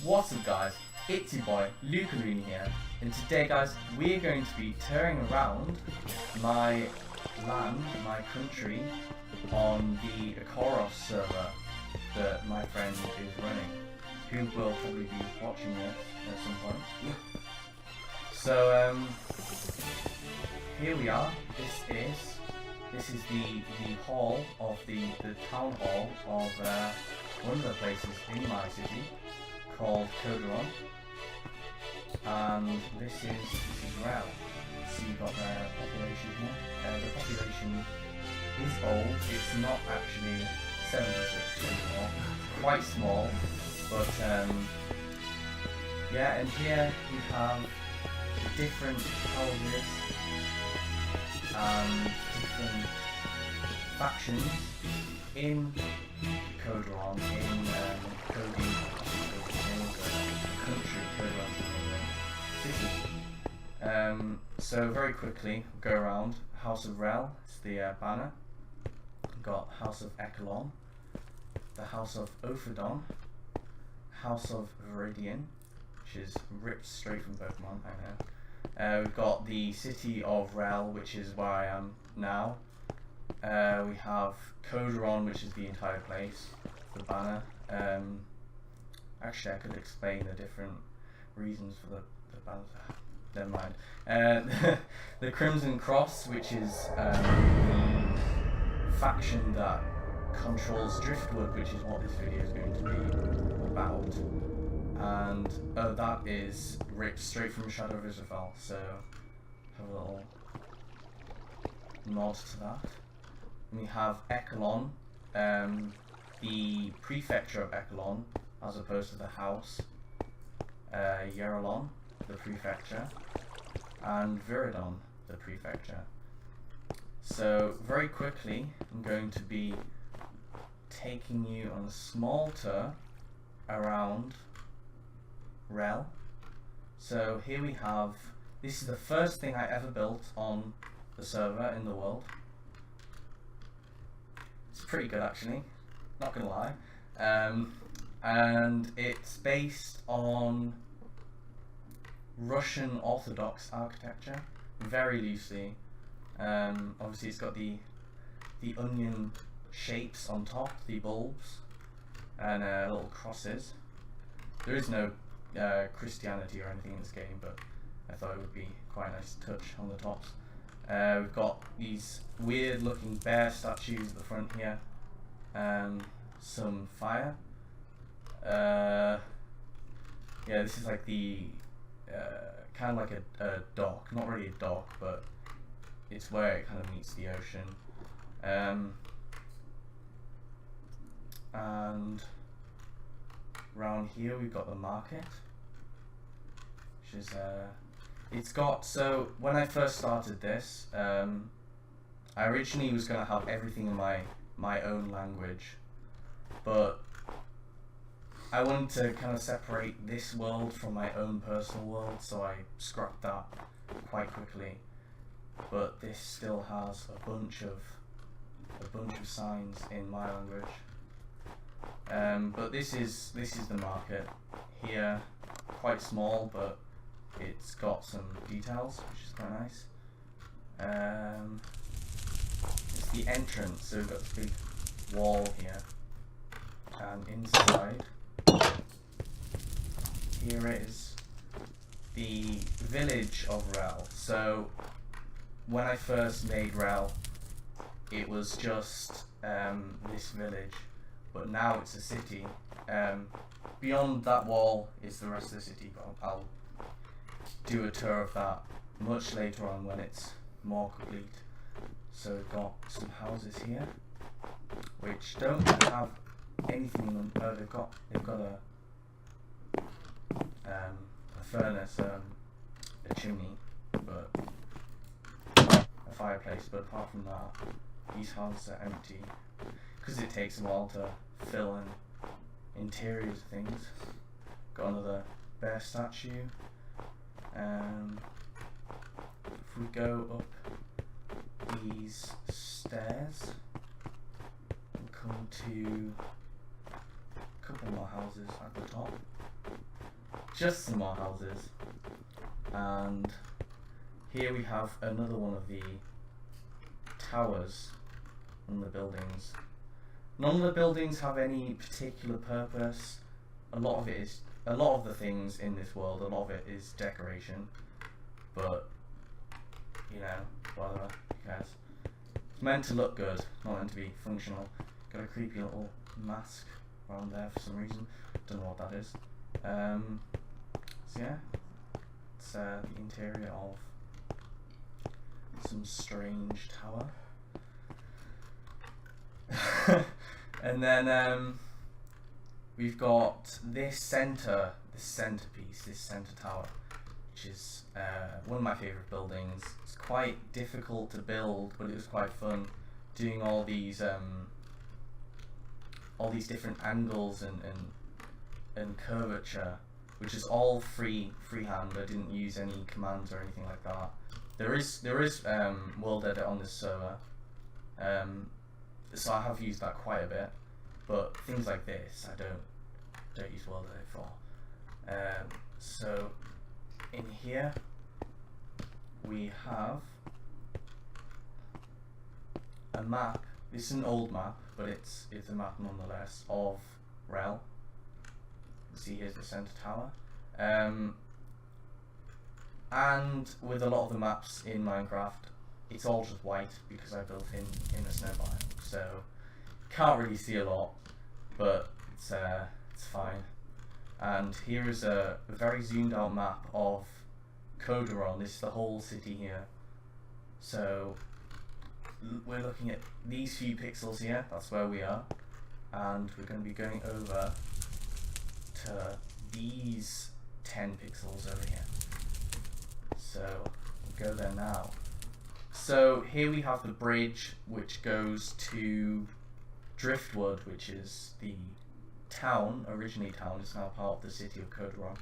What's up guys, it's your boy Luke here, and today guys we're going to be touring around my land, my country, on the Koderon server that my friend is running, who will probably be watching this at some point. So here we are. This is the hall of the town hall of one of the places in my city called Koderon, and this is Rel. So you've got the population here. The population is old. It's not actually 76 anymore. It's quite small, but yeah. And here we have different houses and different factions in Koderon, in Cody, country, Koderon city. So very quickly, we'll go around. House of Rel, it's the banner. We've got House of Ekelon, the House of Ophodon, House of Viridian, which is ripped straight from Pokemon, I know. We've got the City of Rel, which is where I am now. We have Koderon, which is the entire place, the banner. Actually, I could explain the different reasons for the banners. Never mind. The Crimson Cross, which is the faction that controls Driftwood, which is what this video is going to be about. And that is ripped straight from Shadow of Israel, so have a little nod to that. And we have Ekelon, the prefecture of Ekelon, as opposed to the house. Yeralon, the prefecture, and Viridon, the prefecture. So very quickly, I'm going to be taking you on a small tour around Rel. So here we have, this is the first thing I ever built on the server in the world. It's pretty good actually, not gonna lie. And it's based on Russian Orthodox architecture, very loosely. Obviously it's got the onion shapes on top, the bulbs, and little crosses. There is no Christianity or anything in this game, but I thought it would be quite a nice touch on the tops. We've got these weird looking bear statues at the front here, some fire. Yeah, this is like the kind of like a dock, not really a dock, but it's where it kind of meets the ocean. And around here we've got the market, which is it's got, so when I first started this, I originally was going to have everything in my own language, but I wanted to kind of separate this world from my own personal world, so I scrapped that quite quickly. But this still has a bunch of signs in my language. But this is the market here, quite small, but it's got some details, which is quite nice. It's the entrance, so we've got this big wall here, and inside here is the village of Rel. So when I first made Rel, it was just this village, but now it's a city. Beyond that wall is the rest of the city, but I'll do a tour of that much later on when it's more complete. So we've got some houses here which don't have anything in them. They've got a furnace, a chimney, but a fireplace. But apart from that, these houses are empty because it takes a while to fill in interiors of things. Got another bear statue. If we go up these stairs, we'll come to a couple more houses at the top. just some more houses. And here we have another one of the towers and the buildings. None of the buildings have any particular purpose. A lot of the things in this world, a lot of it is decoration. But, you know, whatever, who cares? It's meant to look good, not meant to be functional. Got a creepy little mask around there for some reason. Don't know what that is. So yeah, it's the interior of some strange tower. And then we've got this centerpiece, this center tower, which is one of my favorite buildings. It's quite difficult to build, but it was quite fun doing all these different angles and curvature, which is all freehand. I didn't use any commands or anything like that. There is world edit on this server, so I have used that quite a bit. But things like this, I don't use world edit for. So in here we have a map. This is an old map, but it's a map nonetheless of Rel. See, here's the center tower. And with a lot of the maps in Minecraft, it's all just white because I built in a snow biome, so can't really see a lot, but it's fine. And here is a very zoomed out map of Koderon. This is the whole city here. So we're looking at these few pixels here, that's where we are, and we're going to be going over to these 10 pixels over here. So we'll go there now. So here we have the bridge which goes to Driftwood, which is the town, originally town, is now part of the city of Koderon,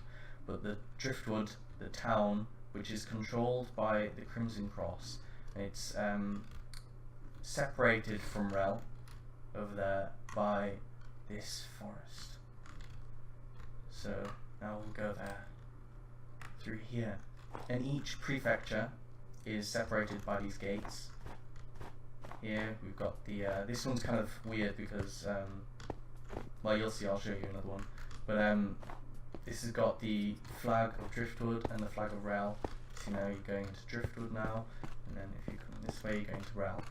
but the Driftwood, the town, which is controlled by the Crimson Cross, and it's separated from Rel over there by this forest. So now we'll go there through here, and each prefecture is separated by these gates. Here we've got the this one's kind of weird because well, you'll see, I'll show you another one, but this has got the flag of Driftwood and the flag of Rel. So now you're going into Driftwood now, and then if you come this way, you're going to Rel.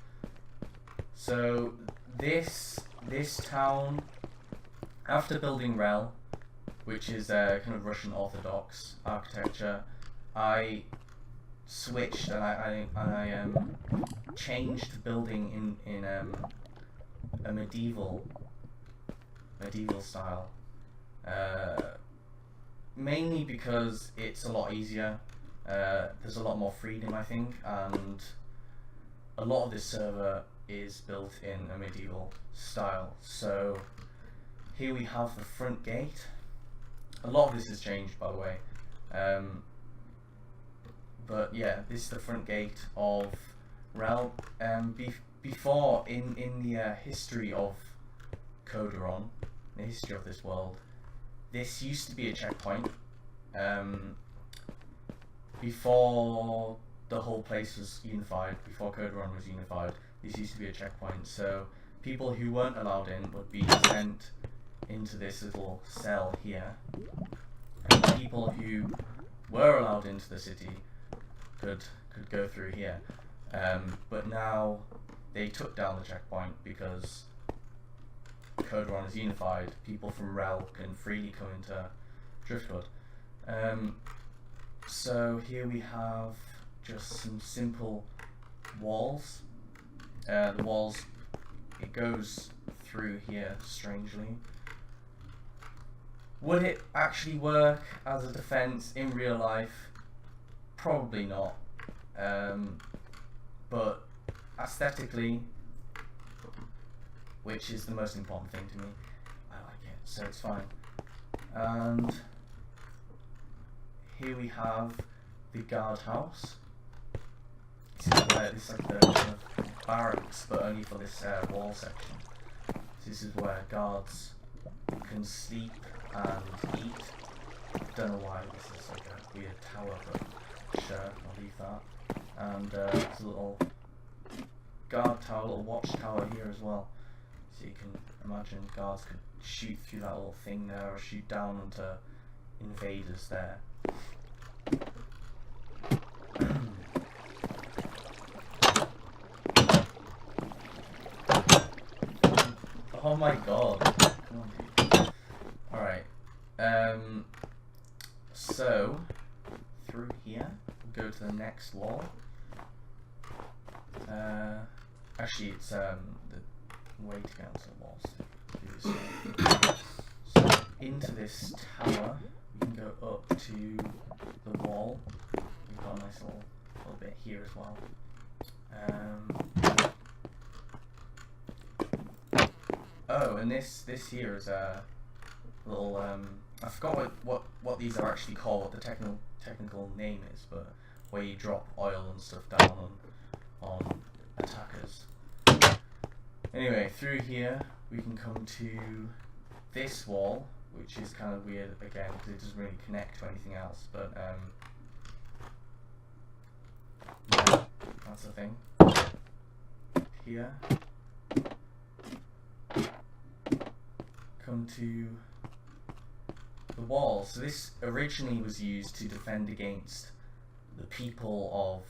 So this town, after building Rel, which is kind of Russian Orthodox architecture, I switched and I changed to building in a medieval style, mainly because it's a lot easier. There's a lot more freedom, I think, and a lot of this server is built in a medieval style. So here we have the front gate. A lot of this has changed, by the way, but yeah, this is the front gate of Rel. Before, in the history of Koderon, the history of this world, this used to be a checkpoint. Before the whole place was unified, before Koderon was unified, this used to be a checkpoint. So people who weren't allowed in would be sent into this little cell here, and people who were allowed into the city could go through here. But now they took down the checkpoint because Koderon is unified. People from Rel can freely come into Driftwood. So here we have just some simple walls. The walls, it goes through here strangely. Would it actually work as a defense in real life? Probably not. But aesthetically, which is the most important thing to me, I like it, so it's fine. And here we have the guardhouse. This is like the kind of barracks, but only for this wall section. This is where guards can sleep and eat. don't know why this is like a weird tower, but sure, I'll leave that. And there's a little guard tower, little watch tower here as well. So you can imagine guards could shoot through that little thing there, or shoot down onto invaders there. Oh my god. Come on, dude. Alright. So through here, we'll go to the next wall. Actually, it's the way to get onto the walls. So into this tower, we can go up to the wall. We've got a nice little bit here as well. Oh, and this here is a little I forgot what these are actually called, what the technical name is, but where you drop oil and stuff down on attackers. Anyway, through here we can come to this wall, which is kind of weird again because it doesn't really connect to anything else, but yeah, that's the thing. Here, come to the wall. So this originally was used to defend against the people of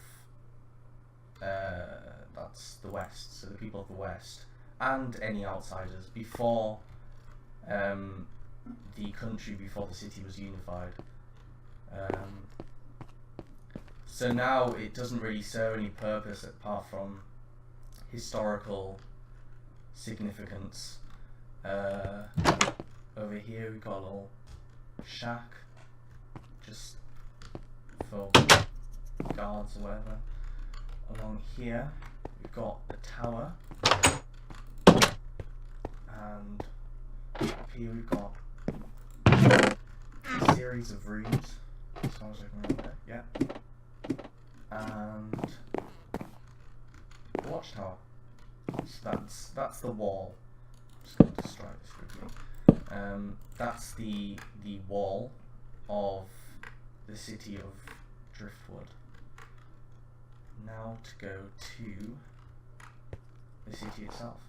that's the West, so the people of the West, and any outsiders before before the city was unified. So now it doesn't really serve any purpose apart from historical significance. Over here we've got a little shack just for guards or whatever. Along here we've got the tower, and up here we've got a series of rooms as far as I can remember. Yeah. And the watchtower. So that's the wall. I'm just going to destroy this quickly. That's the wall of the city of Driftwood. Now to go to the city itself.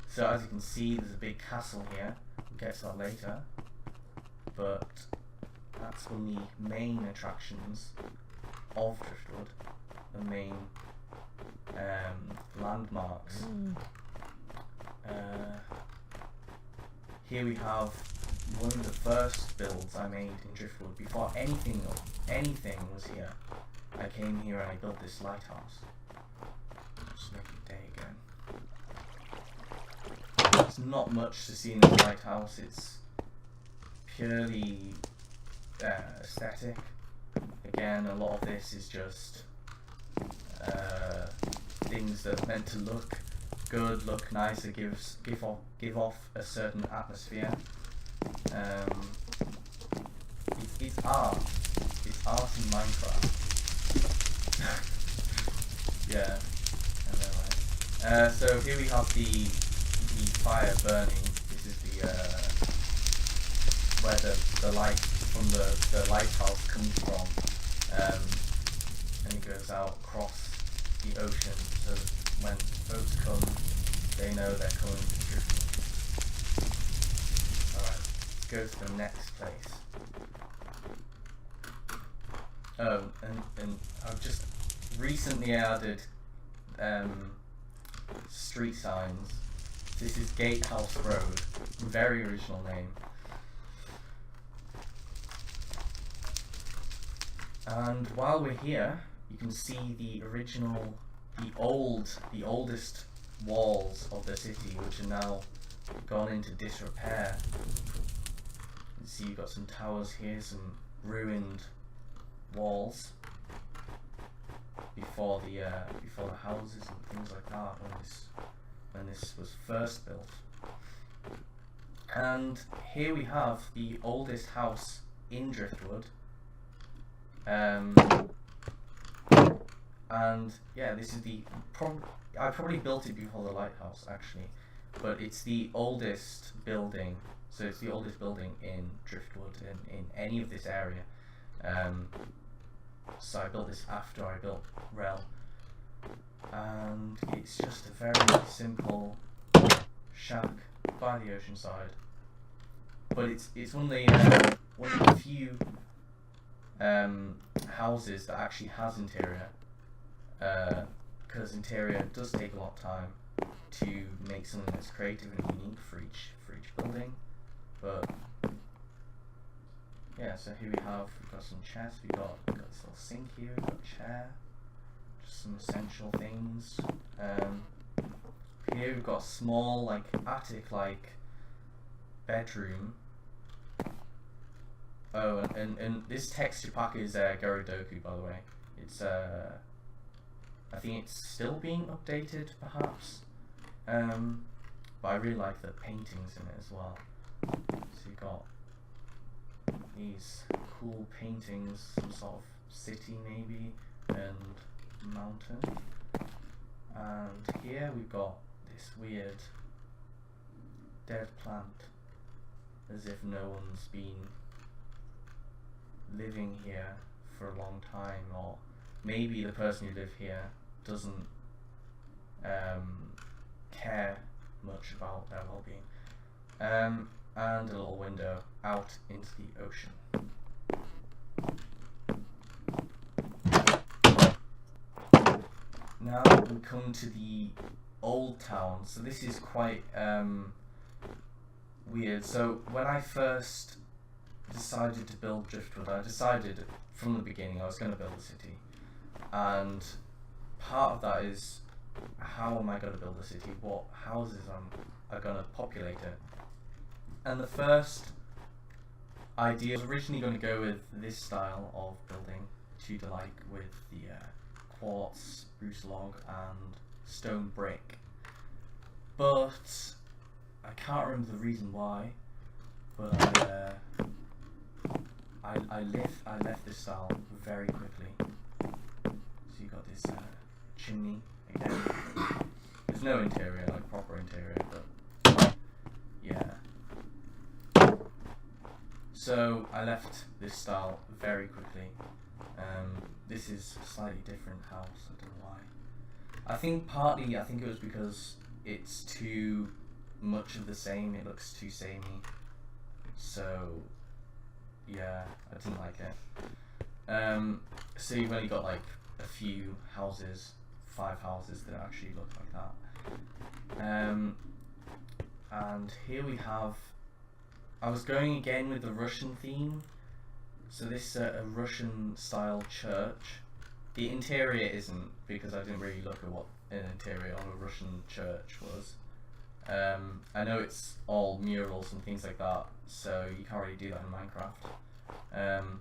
So as you can see, there's a big castle here. We'll get to that later. But that's one of the main attractions of Driftwood, the main landmarks. Here we have one of the first builds I made in Driftwood. Before anything was here, I came here and I built this lighthouse. Just make it day again. There's not much to see in this lighthouse. It's purely aesthetic. Again, a lot of this is just things that are meant to look good, look nice, it give off a certain atmosphere. It's art. It's art in Minecraft. Yeah. Anyway. So here we have the fire burning. This is the where the light from the lighthouse comes from, and it goes out across the ocean. So when boats come, they know they're coming to Driftwood. Alright, let's go to the next place. Oh, and I've just recently added street signs. This is Gatehouse Road, very original name. And while we're here, you can see the original, the oldest walls of the city, which are now gone into disrepair. You can see you've got some towers here, some ruined walls before the houses and things like that when this was first built. And here we have the oldest house in Driftwood. And yeah, this is I probably built it before the lighthouse actually, but it's the oldest building So it's the oldest building in Driftwood, in any of this area. So I built this after I built Rel, and it's just a very simple shack by the ocean side. But it's one of the few houses that actually has interior, because interior does take a lot of time to make something that's creative and unique for each building. But yeah, so here we've got some chests, we've got this little sink here, we've got a chair, just some essential things. Here we've got a small like attic like bedroom. Oh, and this texture pack is Gorodoku, by the way. It's I think it's still being updated perhaps. But I really like the paintings in it as well. So you got these cool paintings, some sort of city maybe, and mountain. And here we've got this weird dead plant, as if no one's been living here for a long time, or maybe the person who lives here doesn't care much about their well-being. And a little window out into the ocean. Now we come to the old town. So this is quite weird. So when I first decided to build Driftwood, I decided from the beginning I was going to build a city, and part of that is, how am I going to build a city? What houses are going to populate it? And the first idea was originally going to go with this style of building, Tudor-like, with the quartz, spruce log and stone brick. But I can't remember the reason why, but I left this style very quickly. So you got this chimney again. There's no interior, like proper interior, but yeah. So I left this style very quickly. This is a slightly different house, I don't know why. I think it was because it's too much of the same, it looks too samey. So yeah, I didn't like it. So you've only got like a few houses, 5 houses that actually look like that. And here we have, I was going again with the Russian theme. So this a Russian style church. The interior isn't, because I didn't really look at what an interior of a Russian church was. I know it's all murals and things like that, so you can't really do that in Minecraft.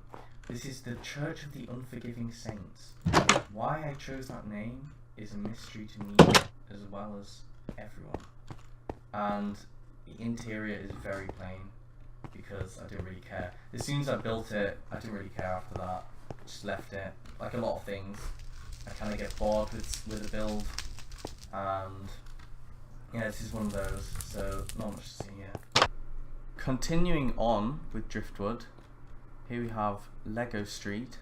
This is the Church of the Unforgiving Saints. Why I chose that name is a mystery to me as well as everyone. And the interior is very plain, because I didn't really care. As soon as I built it, I didn't really care after that. Just left it. Like a lot of things, I kind of get bored with the build, and yeah, this is one of those, so not much to see here. Continuing on with Driftwood, here we have Lego Street.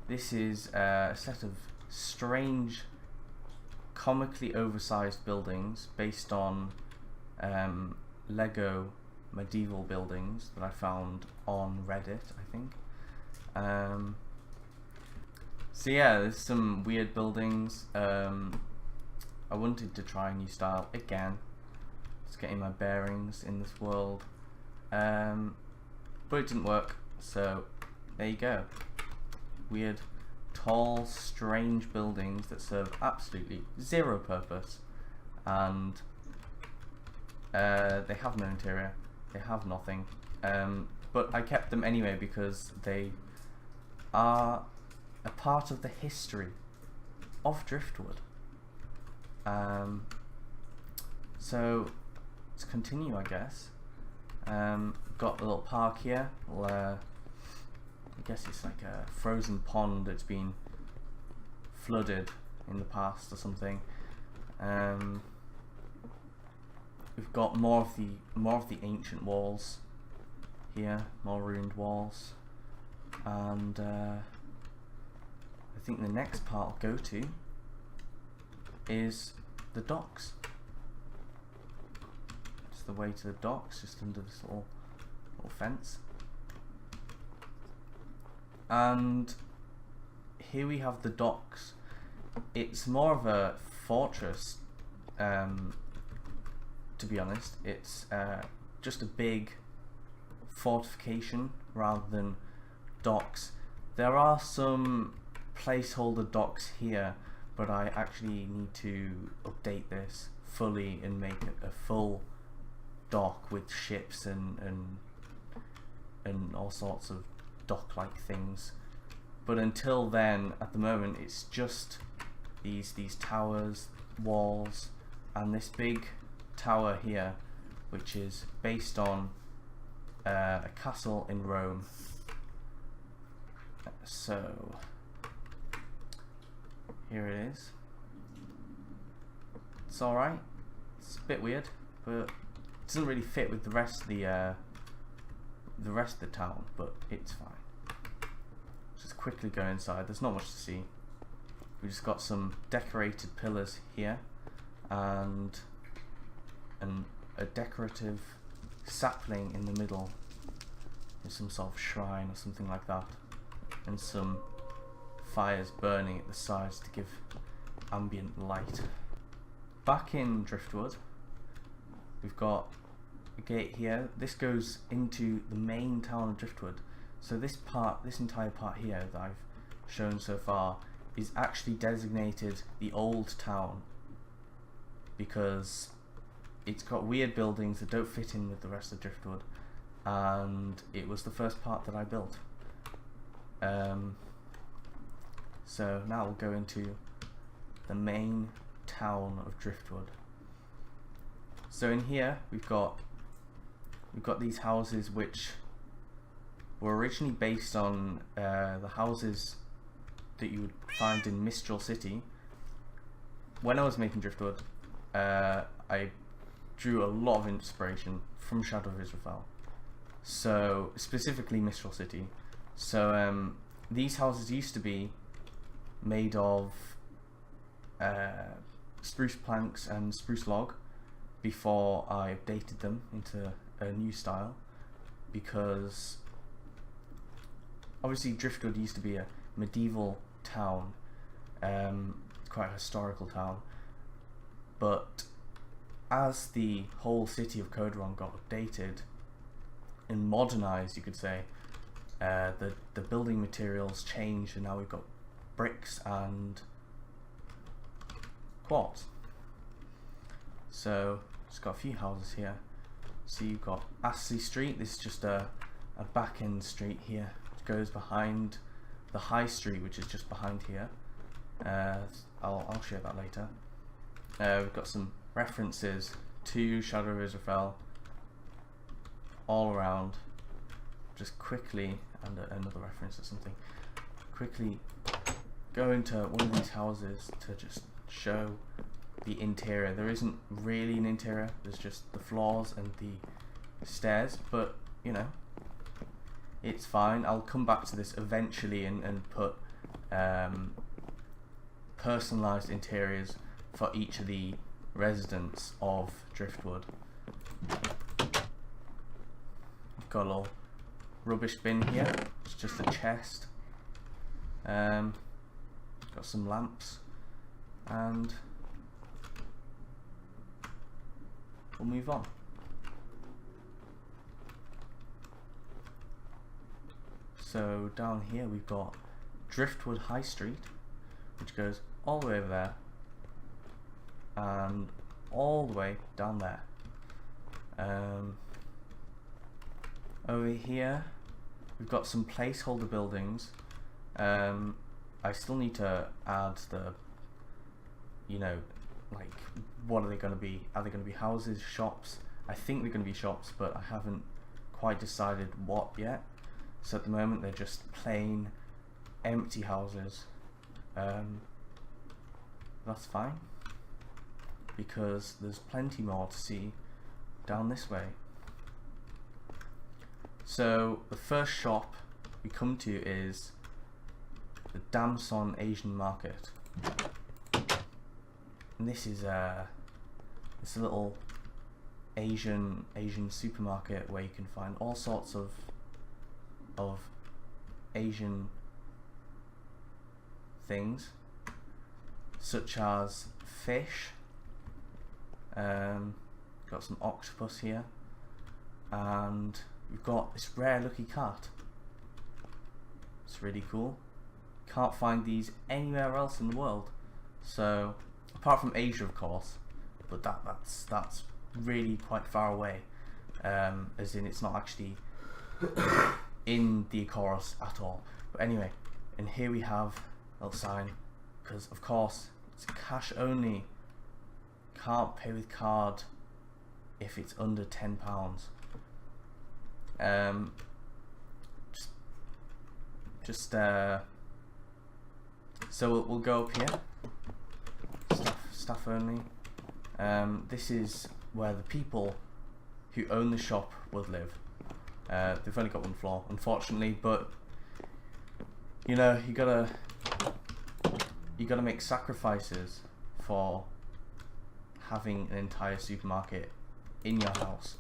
This is a set of strange, comically oversized buildings based on Lego medieval buildings that I found on Reddit, I think. So yeah, there's some weird buildings. I wanted to try a new style again, just getting my bearings in this world, but it didn't work, so there you go. Weird, tall, strange buildings that serve absolutely zero purpose, and they have no interior, they have nothing, but I kept them anyway because they are a part of the history of Driftwood. So let's continue, I guess. Got a little park here. I guess it's like a frozen pond that's been flooded in the past or something. we've got more of the ancient walls here, more ruined walls, and I think the next part I'll go to is the docks. It's the way to the docks, just under this little fence. And here we have the docks. It's more of a fortress, to be honest. It's just a big fortification rather than docks. There are some placeholder docks here, but I actually need to update this fully and make it a full dock with ships and all sorts of dock-like things. But until then, at the moment, it's just these towers, walls, and this big tower here, which is based on a castle in Rome. So here it is. It's alright. It's a bit weird, but it doesn't really fit with the rest of the town, but it's fine. Just quickly go inside. There's not much to see. We just got some decorated pillars here, and a decorative sapling in the middle. There's some sort of shrine or something like that, and some fires burning at the sides to give ambient light. Back in Driftwood, we've got a gate here. This goes into the main town of Driftwood. So this entire part here that I've shown so far is actually designated the old town, because it's got weird buildings that don't fit in with the rest of Driftwood, and it was the first part that I built. So now we'll go into the main town of Driftwood. So in here we've got these houses which were originally based on the houses that you would find in Mistral City. When I was making Driftwood, I drew a lot of inspiration from Shadow of Israel, so specifically Mistral City. So these houses used to be made of spruce planks and spruce log before I updated them into a new style, because obviously Driftwood used to be a medieval town, quite a historical town, but as the whole city of Koderon got updated and modernized, you could say, the building materials changed, and now we've got bricks and quartz. So it's got a few houses here. So you've got Astley Street. This is just a back end street here. It goes behind the high street, which is just behind here. I'll share that later. We've got some references to Shadow of Israel all around. Just quickly, and another reference or something. Quickly go into one of these houses to just show the interior. There isn't really an interior, there's just the floors and the stairs, but you know, it's fine. I'll come back to this eventually and put personalized interiors for each of the residents of Driftwood. I've got a little rubbish bin here. It's just a chest. Got some lamps, and we'll move on. So down here we've got Driftwood High Street, which goes all the way over there and all the way down there. Over here we've got some placeholder buildings. I still need to add the, you know, like, what are they going to be? Are they going to be houses, shops? I think they're going to be shops, but I haven't quite decided what yet. So at the moment they're just plain empty houses. That's fine, because there's plenty more to see down this way. So the first shop we come to is the Damson Asian Market, and this is this little Asian supermarket where you can find all sorts of Asian things, such as fish. Got some octopus here, and we've got this rare lucky cat. It's really cool. Can't find these anywhere else in the world. So apart from Asia, of course, but that's really quite far away. As in, it's not actually in the Koderon at all. But anyway, and here we have a little sign, because of course it's cash only. Can't pay with card if it's under £10. So we'll go up here. Staff only. This is where the people who own the shop would live. They've only got one floor, unfortunately, but you know, you gotta make sacrifices for having an entire supermarket in your house.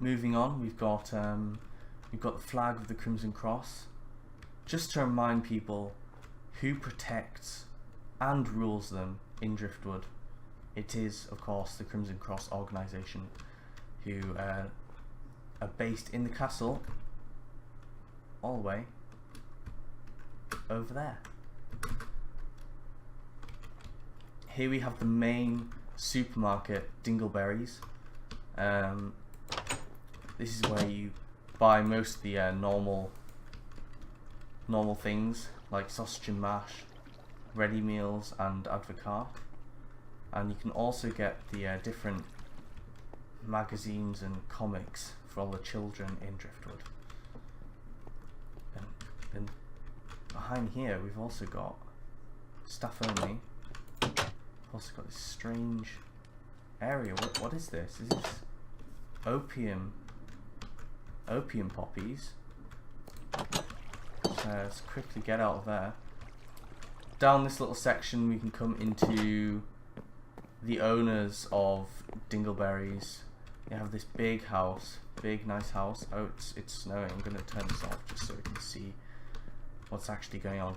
Moving on, we've got the flag of the Crimson Cross, just to remind people who protects and rules them in Driftwood. It is, of course, the Crimson Cross organisation, who are based in the castle, all the way over there. Here we have the main supermarket, Dingleberries. This is where you buy most of the normal things like sausage and mash, ready meals, and advocaat. And you can also get the different magazines and comics for all the children in Driftwood. And behind here we've also got staff only. Also got this strange area. What is this? Is this opium poppies? Let's quickly get out of there. Down this little section we can come into the owners of Dingleberries. They have this big house, big nice house. Oh, it's snowing. I'm gonna turn this off just so we can see what's actually going on.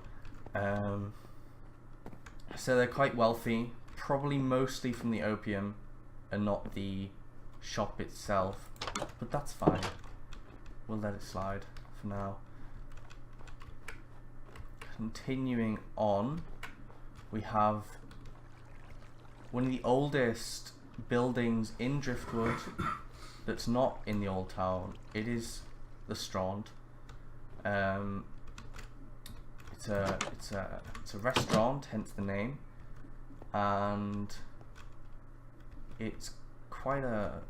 So they're quite wealthy, probably mostly from the opium and not the shop itself, but that's fine. We'll let it slide for now. Continuing on, we have one of the oldest buildings in Driftwood that's not in the old town. It is the Strand. It's a restaurant, hence the name, and it's quite a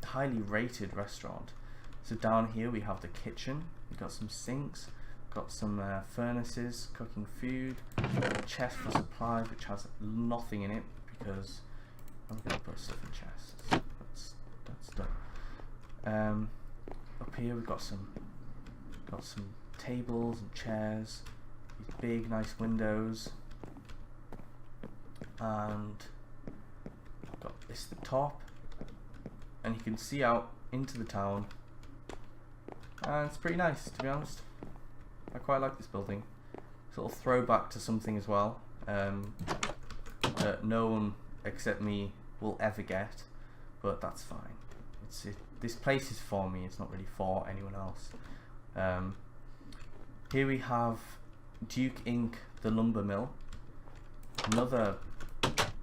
highly rated restaurant. So down here we have the kitchen. We've got some sinks, got some furnaces cooking food, a chest for supplies which has nothing in it because I'm going to put stuff in chests. That's done. Up here we've got some tables and chairs, these big nice windows, and I've got this at the top, and you can see out into the town, and it's pretty nice, to be honest. I quite like this building. It's a little throwback to something as well that no one except me will ever get, but that's fine. This place is for me, it's not really for anyone else. Here we have Duke Inc., the lumber mill. Another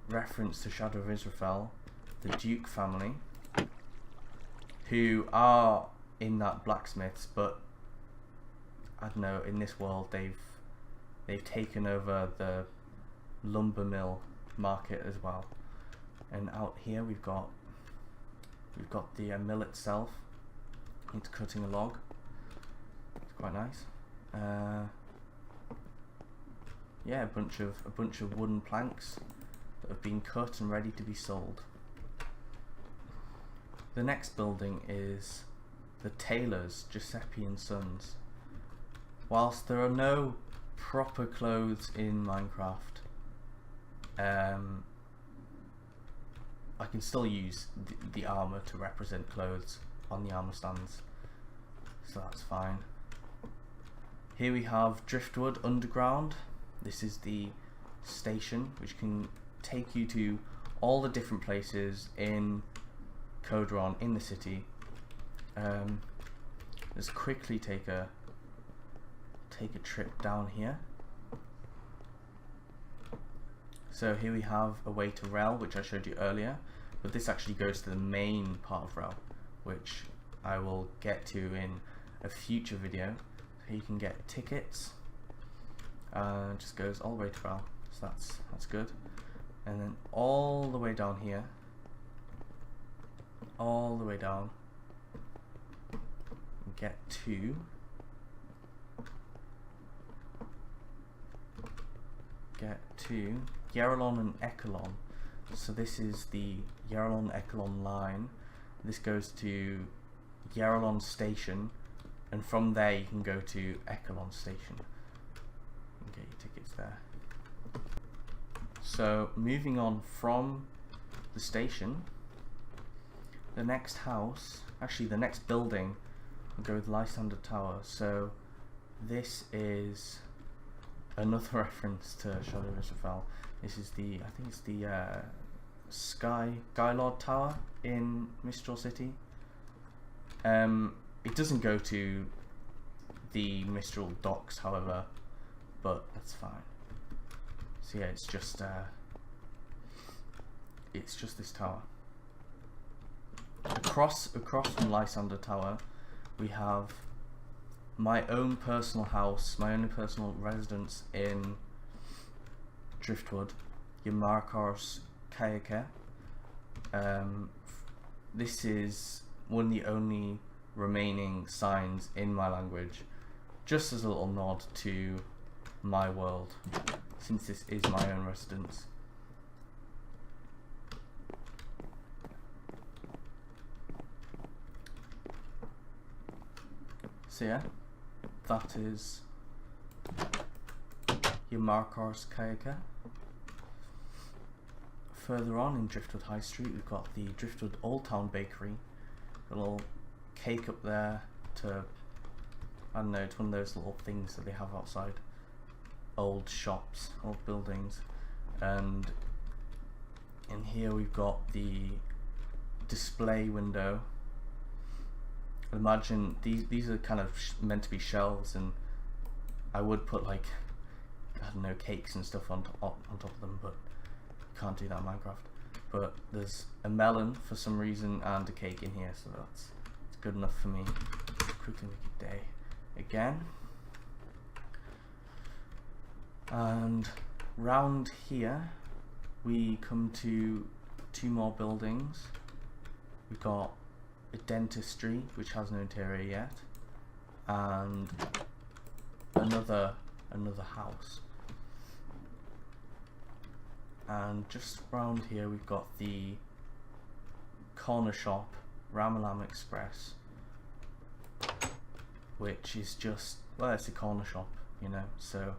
reference to Shadow of Israel, the Duke family, who are in that blacksmiths, but I don't know, in this world they've taken over the lumber mill market as well. And out here we've got the mill itself. It's cutting a log. It's quite nice. yeah, a bunch of wooden planks that have been cut and ready to be sold. The next building is the tailors, Giuseppe and Sons. Whilst there are no proper clothes in Minecraft, I can still use the armor to represent clothes on the armor stands, so that's fine. Here we have Driftwood Underground. This is the station which can take you to all the different places in Koderon, in the city. Let's quickly take a trip down here. So here we have a way to Rel, which I showed you earlier, but this actually goes to the main part of Rel, which I will get to in a future video. So you can get tickets, and just goes all the way to Rel, so that's good. And then all the way down here, all the way down, get to Yarralon and Ekalon. So this is the Yarralon-Ekalon line. This goes to Yarralon Station, and from there you can go to Ekalon Station and get your tickets there. So moving on from the station, the next house, actually the next building, will go with Lysander Tower. So this is another reference to Shadow of Israfel. This is the, I think it's the Skylord Tower in Mistral City. It doesn't go to the Mistral docks, however, but that's fine. So yeah, it's just this tower. Across from Lysander Tower, we have my own personal house, my own personal residence in Driftwood, Yamarkos Kayake. This is one of the only remaining signs in my language, just as a little nod to my world, since this is my own residence. So yeah, that is Yamarkos Kayake. Further on in Driftwood High Street, we've got the Driftwood Old Town Bakery. A little cake up there to, I don't know, it's one of those little things that they have outside old shops, old buildings. And in here we've got the display window. Imagine these are kind of meant to be shelves, and I would put, like, I don't know, cakes and stuff on top of them, but you can't do that in Minecraft. But there's a melon for some reason and a cake in here, so it's good enough for me. Quickly make it day again. And round here we come to two more buildings. We've got a dentistry, which has no interior yet, and another house. And just round here we've got the corner shop, Ramalam Express, which is just, well, it's a corner shop, you know, so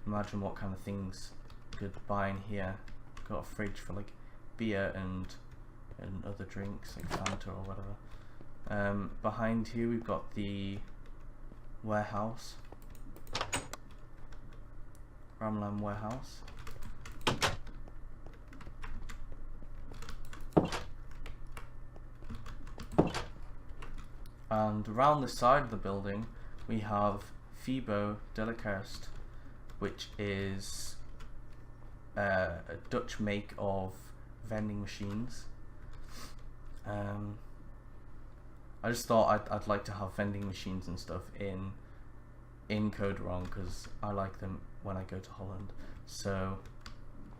imagine what kind of things you could buy in here. Got a fridge for like beer and other drinks like Fanta or whatever. Behind here we've got the warehouse, Ramalam Warehouse. And around the side of the building we have Fibo de la Kerst, which is a Dutch make of vending machines. I just thought I'd like to have vending machines and stuff in Koderon, because I like them when I go to Holland. So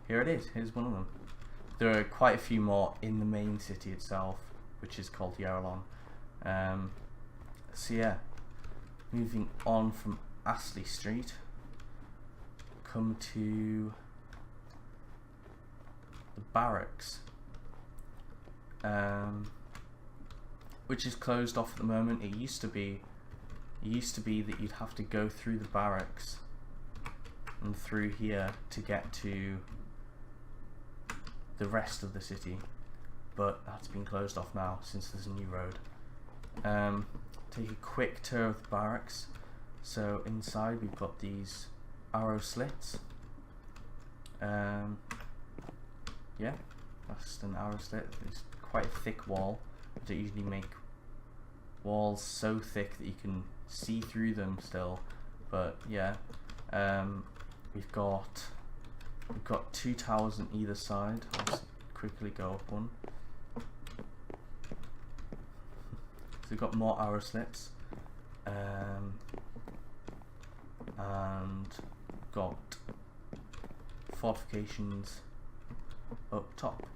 here it is, here's one of them. There are quite a few more in the main city itself, which is called Yarralon. So yeah, moving on from Astley Street, come to the barracks, which is closed off at the moment. It used to be that you'd have to go through the barracks and through here to get to the rest of the city, but that's been closed off now since there's a new road. Take a quick tour of the barracks. So inside we've got these arrow slits. Yeah, that's just an arrow slit. It's quite a thick wall. I don't usually make walls so thick that you can see through them still, but yeah. We've got 2 towers on either side. I'll just quickly go up one. So we've got more arrow slits, and got fortifications up top.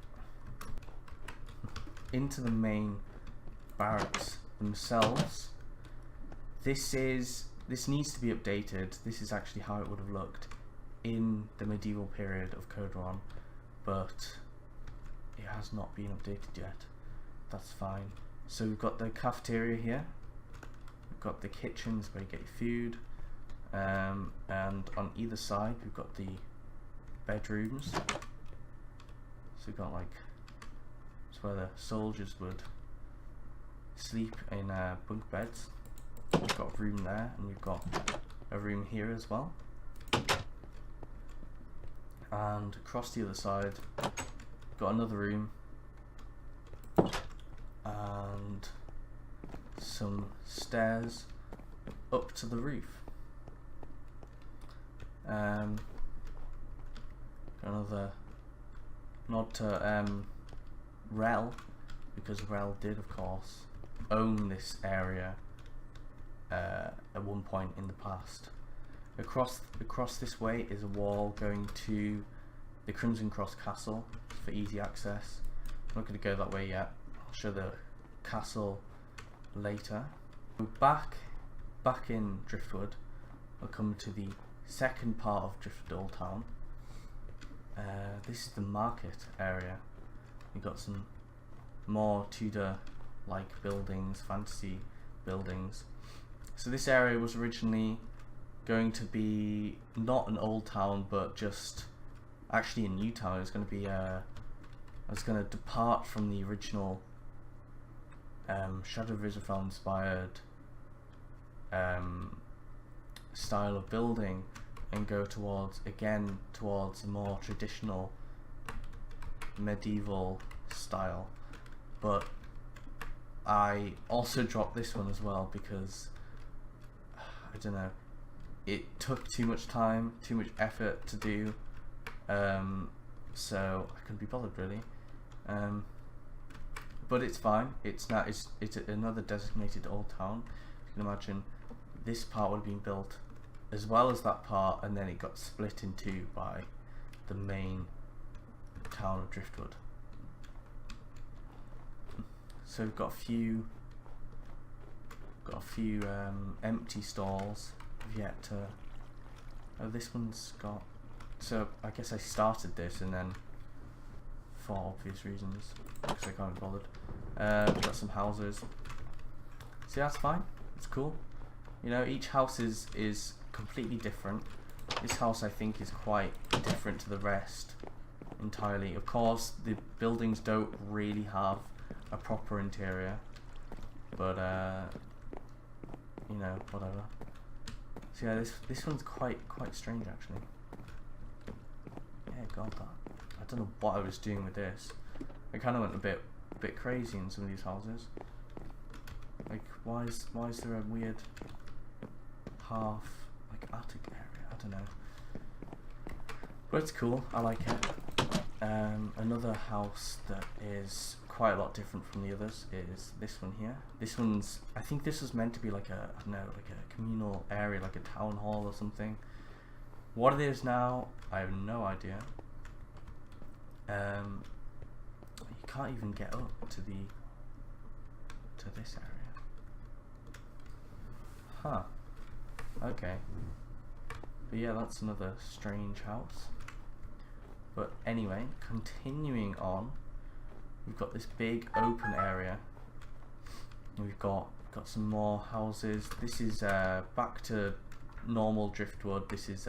Into the main barracks themselves. This needs to be updated. This is actually how it would have looked in the medieval period of Koderon, but it has not been updated yet. That's fine. So we've got the cafeteria here, we've got the kitchens where you get your food, and on either side we've got the bedrooms. So we've got like, it's where the soldiers would sleep in bunk beds. We've got a room there, and we've got a room here as well. And across the other side, got another room and some stairs up to the roof. Another nod to Rel, because Rel did, of course, own this area at one point in the past. Across this way is a wall going to the Crimson Cross Castle for easy access. I'm not going to go that way yet. I'll show the castle later. We're back in Driftwood. I'll come to the second part of Driftwood Old Town. This is the market area. We've got some more Tudor-like buildings, fantasy buildings. So this area was originally going to be not an old town, but just actually a new town. It was going to be I was going to depart from the original Shadow of Israel inspired style of building and go towards a more traditional medieval style. But I also dropped this one as well because I don't know, it took too much time, too much effort to do, so I couldn't be bothered really. But it's fine. It's another designated old town. You can imagine this part would have been built as well as that part, and then it got split in two by the main town of Driftwood. So we've got a few empty stalls. I've yet to. Oh, this one's got. So I guess I started this and then, for obvious reasons, because I can't be bothered. We've got some houses. See, that's fine. It's cool. You know, each house is completely different. This house, I think, is quite different to the rest entirely. Of course, the buildings don't really have a proper interior, but you know, whatever. So yeah, this one's quite strange actually. Yeah, God, I don't know what I was doing with this. I kind of went a bit crazy in some of these houses. Like, why is there a weird half like attic area? I don't know, but it's cool. I like it. Another house that is quite a lot different from the others is this one here. This one's, I think this was meant to be like a, I don't know, like a communal area, like a town hall or something. What it is now, I have no idea. You can't even get up to this area. Huh. Okay. But yeah, that's another strange house. But anyway, continuing on, we've got this big open area. And we've got some more houses. This is back to normal Driftwood. This is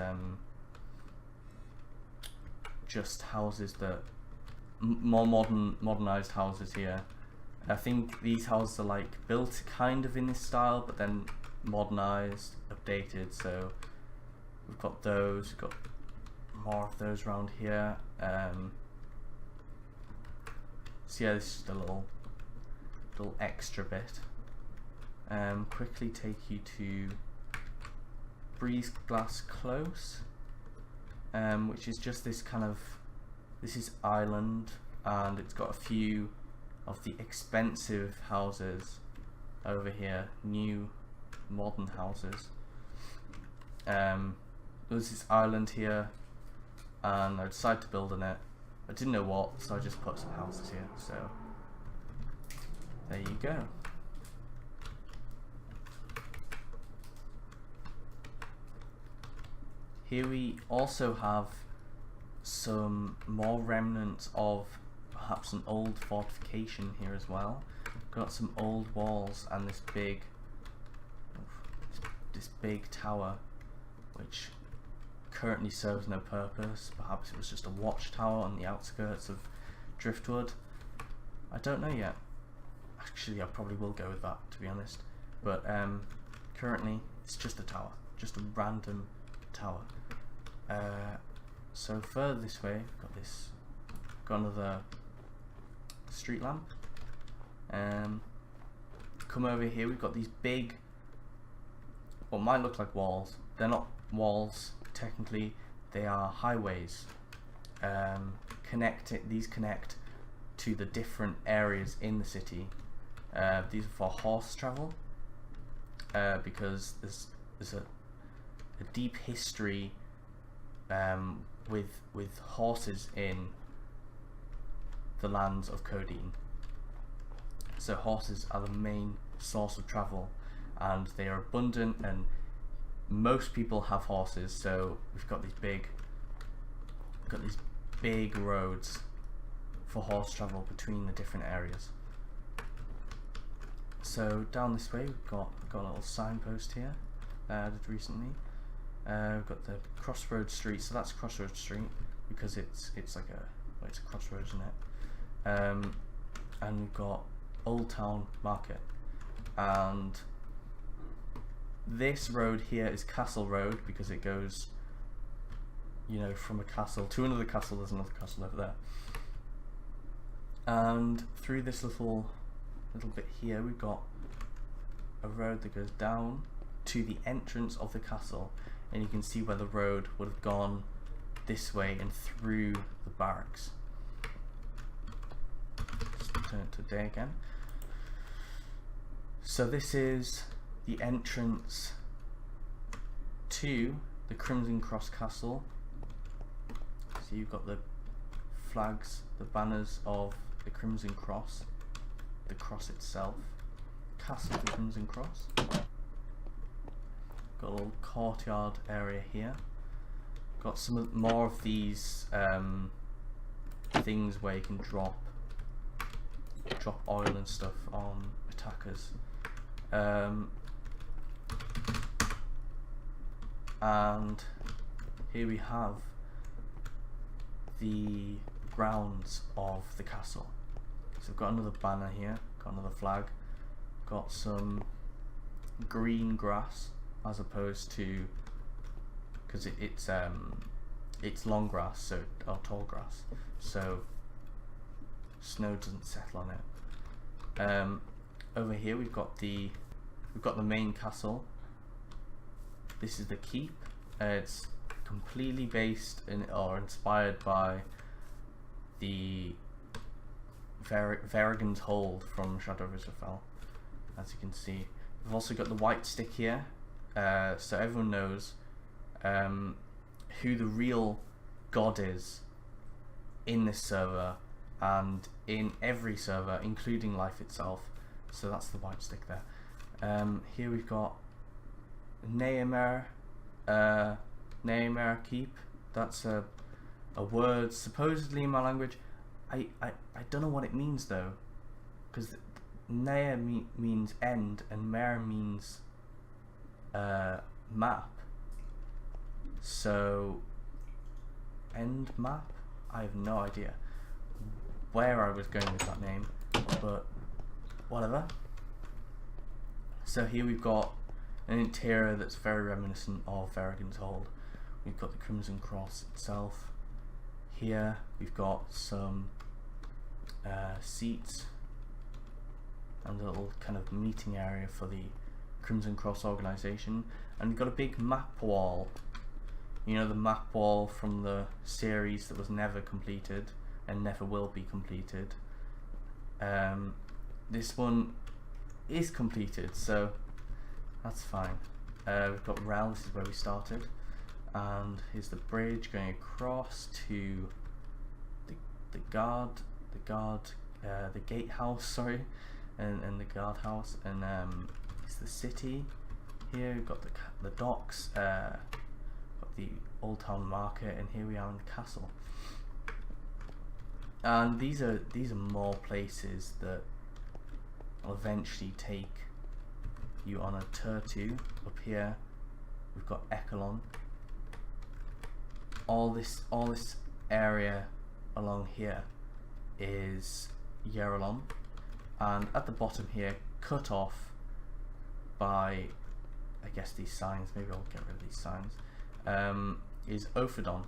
just houses that more modernized houses here. I think these houses are like built kind of in this style, but then modernized, updated. So we've got those. We've got more of those around here. So yeah, this is just a little extra bit. Quickly take you to Breeze Glass Close, which is just this kind of, this is island, and it's got a few of the expensive houses over here, new modern houses. There's this island here, and I decided to build on it. I didn't know what, so I just put some houses here. So there you go. Here we also have some more remnants of perhaps an old fortification here as well. Got some old walls and this big tower, which currently serves no purpose. Perhaps it was just a watchtower on the outskirts of Driftwood. I don't know yet. Actually, I probably will go with that, to be honest. But currently, it's just a tower, just a random tower. So further this way, got another street lamp. Come over here, we've got these big, what might look like walls. They're not walls technically, they are highways. These connect to the different areas in the city. These are for horse travel, because there's a deep history with horses in the lands of Koderon. So horses are the main source of travel, and they are abundant, and most people have horses. So we've got these big roads for horse travel between the different areas. So down this way we've got a little signpost here added recently. We've got the Crossroads Street, so that's Crossroads Street because it's like it's a crossroads, isn't it? And we've got Old Town Market, and this road here is Castle Road because it goes, you know, from a castle to another castle. There's another castle over there, and through this little bit here we've got a road that goes down to the entrance of the castle, and you can see where the road would have gone this way and through the barracks. Just turn it to day again. So this is the entrance to the Crimson Cross Castle. So you've got the flags, the banners of the Crimson Cross, the cross itself, Castle of the Crimson Cross. Got a little courtyard area here. Got some more of these things where you can drop oil and stuff on attackers. And here we have the grounds of the castle. So we've got another banner here, got another flag, got some green grass as opposed to, because it's long grass, or tall grass, so snow doesn't settle on it. Over here we've got the main castle. This is the keep. It's completely based in or inspired by the Verrigan's Hold from Shadow of Israfel, as you can see. We've also got the white stick here, so everyone knows who the real god is in this server and in every server, including life itself. So that's the white stick there. Here we've got Nehemiah, Nehemera Keep. That's a word supposedly in my language. I don't know what it means though, because Nea means end and Mera means map. So end map? I have no idea where I was going with that name, but whatever. So here we've got an interior that's very reminiscent of Verrigan's Hold. We've got the Crimson Cross itself. Here we've got some seats and a little kind of meeting area for the Crimson Cross organisation, and we've got a big map wall. You know, the map wall from the series that was never completed and never will be completed. This one is completed, so that's fine. We've got Rel, this is where we started, and here's the bridge going across to the gatehouse, sorry, and the guardhouse, and it's the city. Here we've got the docks, got the Old Town Market, and here we are in the castle. And these are more places that will eventually take you on a tour to. Up here we've got Ekelon. All this area along here is Yerelon, and at the bottom here, cut off by, I guess, these signs, maybe I'll get rid of these signs, is Ophodon.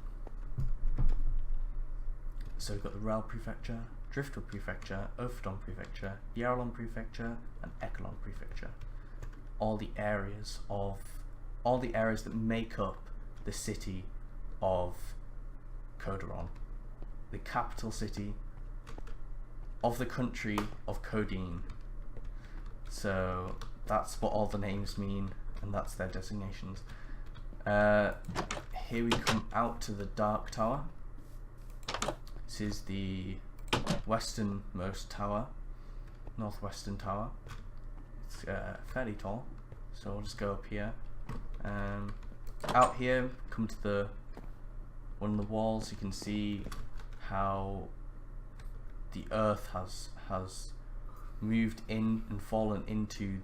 So we've got the Rel Prefecture, Driftwood Prefecture, Ophodon Prefecture, Yerelon Prefecture, and Ekelon Prefecture. All the areas that make up the city of Koderon, the capital city of the country of Codeine. So that's what all the names mean, and that's their designations. Here we come out to the Dark Tower. This is the westernmost tower, northwestern tower. It's fairly tall, so we'll just go up here. Out here, come to one of the walls. You can see how the earth has moved in and fallen into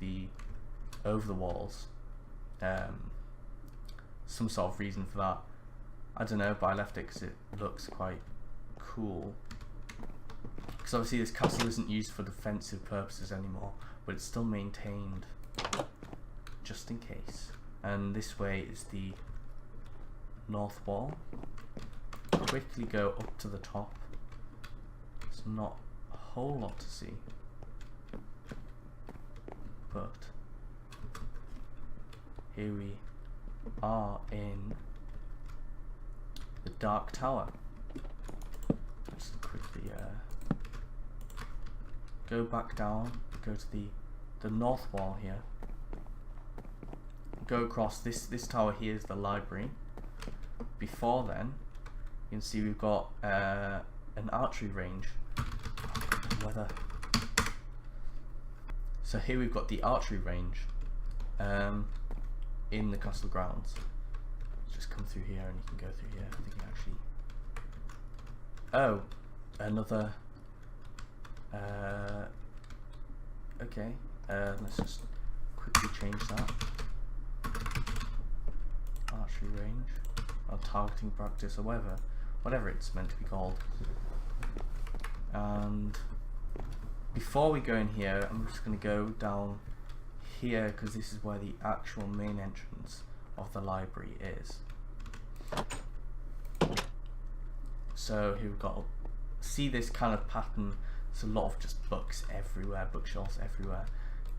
over the walls. Some sort of reason for that, I don't know, but I left it because it looks quite cool. Because obviously this castle isn't used for defensive purposes anymore, but it's still maintained just in case. And this way is the north wall. Quickly go up to the top. There's not a whole lot to see, but here we are in the Dark Tower. Just quickly go back down, go to the north wall here, go across. This tower here is the library. Before then, you can see we've got an archery range. Weather. So here we've got the archery range in the castle grounds. Just come through here and you can go through here. I think you actually. Oh, another. Okay. Let's just quickly change that. Archery range, or targeting practice, or whatever it's meant to be called. And before we go in here, I'm just going to go down here because this is where the actual main entrance of the library is. So here we've got, see this kind of pattern. There's a lot of just books everywhere, bookshelves everywhere.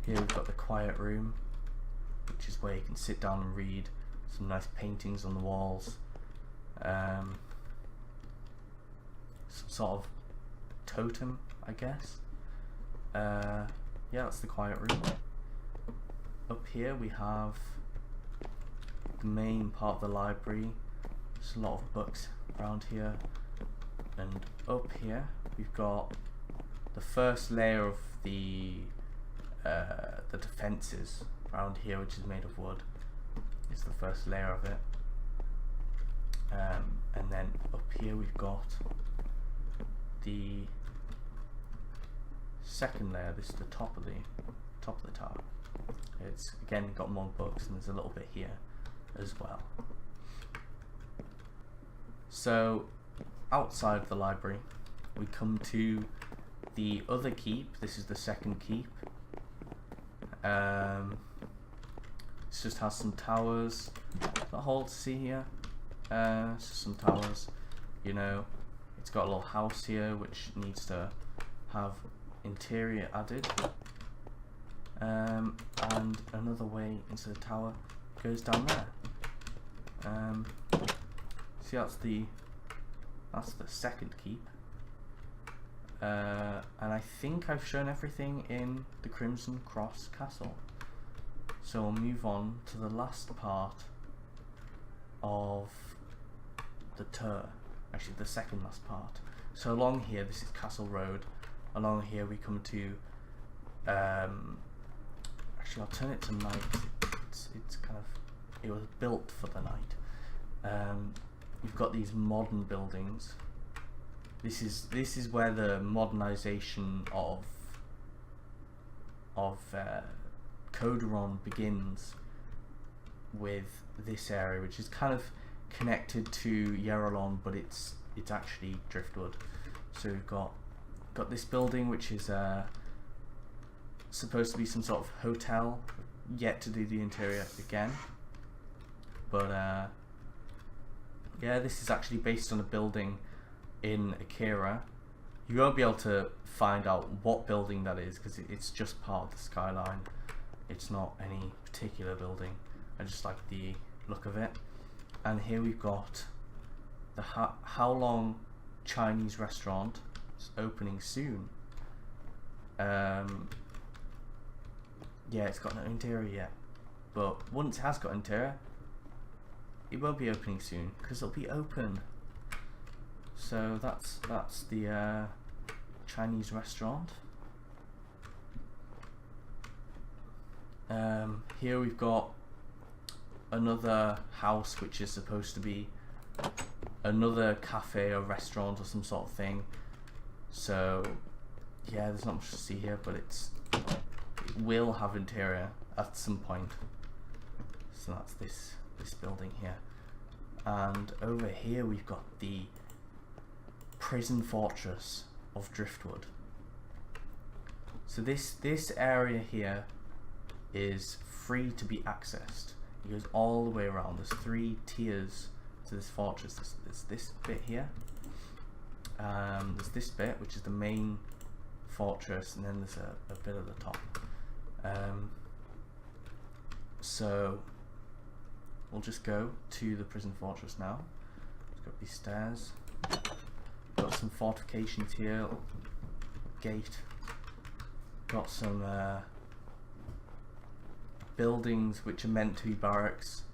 Here we've got the quiet room, which is where you can sit down and read. Some nice paintings on the walls. Some sort of totem, I guess. Yeah, that's the quiet room. Up here we have the main part of the library. There's a lot of books around here. And up here we've got the first layer of the defences around here, which is made of wood. It's the first layer of it. And then up here we've got the second layer. This is the top of the tower. It's again got more books, and there's a little bit here as well. So outside of the library we come to the other keep. This is the second keep. This just has some towers. Not a whole to see here. It's just some towers. You know, it's got a little house here which needs to have interior added. And another way into the tower goes down there. See, that's the second keep. And I think I've shown everything in the Crimson Cross Castle. So we'll move on to the last part of the tour. Actually, the second last part. So along here, this is Castle Road. Along here we come to actually I'll turn it to night. It's kind of, it was built for the night. You've got these modern buildings. This is where the modernization of Koderon begins, with this area, which is kind of connected to Yeralon, but it's actually Driftwood. So we've got this building, which is supposed to be some sort of hotel. Yet to do the interior again, but yeah, this is actually based on a building in Akira. You won't be able to find out what building that is because it's just part of the skyline. It's not any particular building. I just like the look of it. And here we've got the How Long Chinese restaurant. It's opening soon. Yeah, it's got no interior yet, but once it has got interior, it won't be opening soon because it'll be open. So that's the Chinese restaurant. Here we've got another house which is supposed to be another cafe or restaurant or some sort of thing. So yeah, there's not much to see here, but it will have interior at some point. So that's this building here. And over here we've got the prison fortress of Driftwood. So this area here is free to be accessed. It goes all the way around. There's 3 tiers to this fortress. There's this bit here. There's this bit which is the main fortress, and then there's a bit at the top. So we'll just go to the prison fortress now. Let's go up these stairs. Got some fortifications here. Gate. Got some buildings which are meant to be barracks,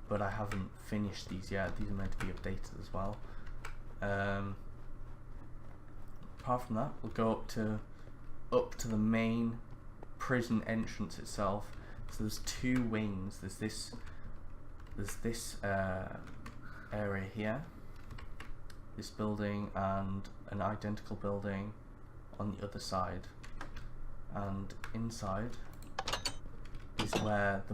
but I haven't finished these yet. These are meant to be updated as well. Apart from that, we'll go up to the main prison entrance itself. So there's 2 wings. There's this area here, this building, and an identical building on the other side. And inside is where the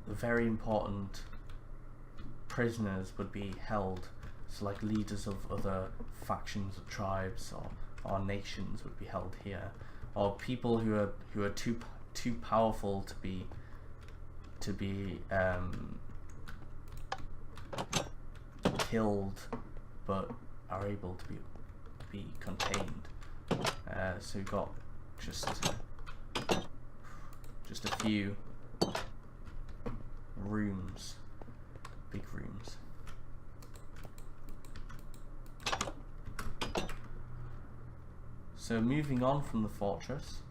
very important prisoners would be held. So like leaders of other factions or tribes or nations would be held here, or people who are too powerful to be killed, but are able to be contained. So we've got just a few rooms, big rooms. So moving on from the fortress,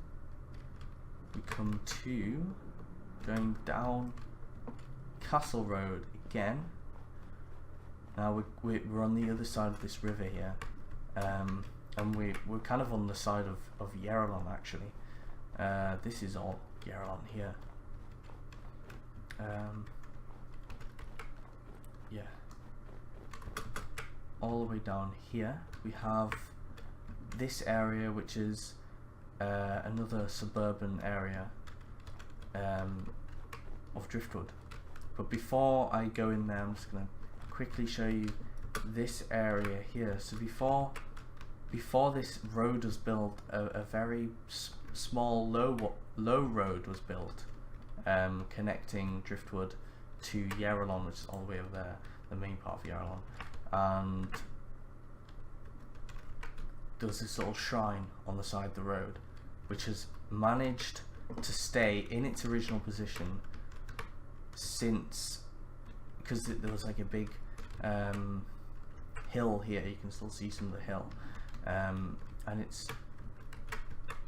we come to going down Castle Road again. Now we're on the other side of this river here. and we're kind of on the side of Yarelon actually. This is all Yarelon here. Yeah. All the way down here we have this area, which is another suburban area of Driftwood. But before I go in there, I'm just going to quickly show you this area here. So before this road was built, a very small low road was built, connecting Driftwood to Yarelon, which is all the way over there, the main part of Yarelon. And there was this little shrine on the side of the road, which has managed to stay in its original position since, because there was like a big hill here. You can still see some of the hill, and it's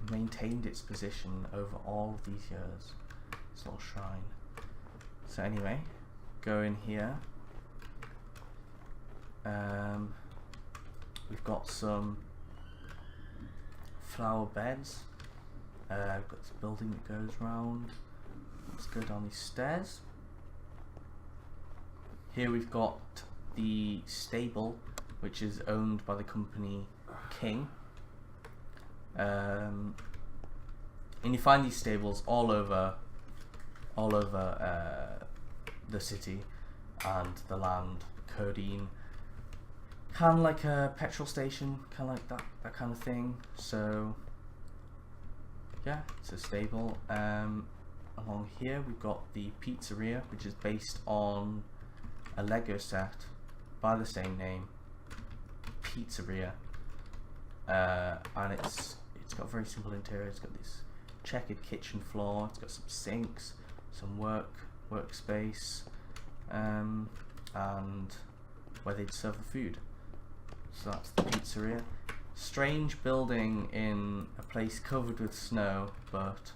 maintained its position over all of these years. This little shrine. So anyway, go in here. We've got some flower beds. We've got this building that goes round. Let's go down these stairs. Here we've got the stable, which is owned by the company King. And you find these stables all over the city and the land. Koderon, kind of like a petrol station, kind of like that kind of thing. So yeah, it's a stable. Along here we've got the pizzeria, which is based on a Lego set by the same name, Pizzeria, and it's got a very simple interior. It's got this checkered kitchen floor. It's got some sinks, some workspace, and where they'd serve the food. So that's the pizzeria. Strange building in a place covered with snow, but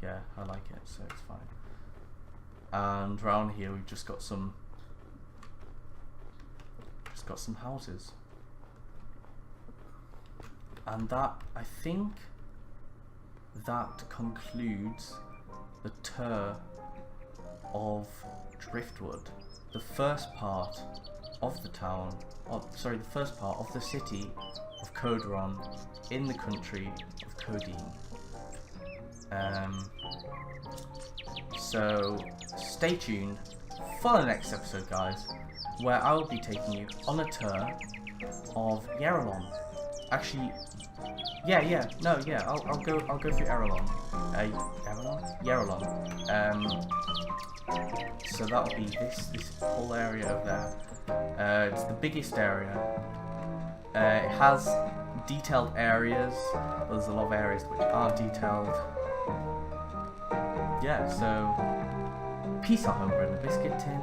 yeah, I like it, so it's fine. And around here we've just got some houses. And that, I think that concludes the tour of Driftwood, the first part of the town, the first part of the city of Koderon in the country of Koderon. So stay tuned for the next episode, guys, where I will be taking you on a tour of Yarelon. Actually, I'll go through Yarelon. Yarelon. So that'll be this whole area over there. It's the biggest area. It has detailed areas. There's a lot of areas which aren't detailed. Yeah, so peace out, homebrew and biscuit tin.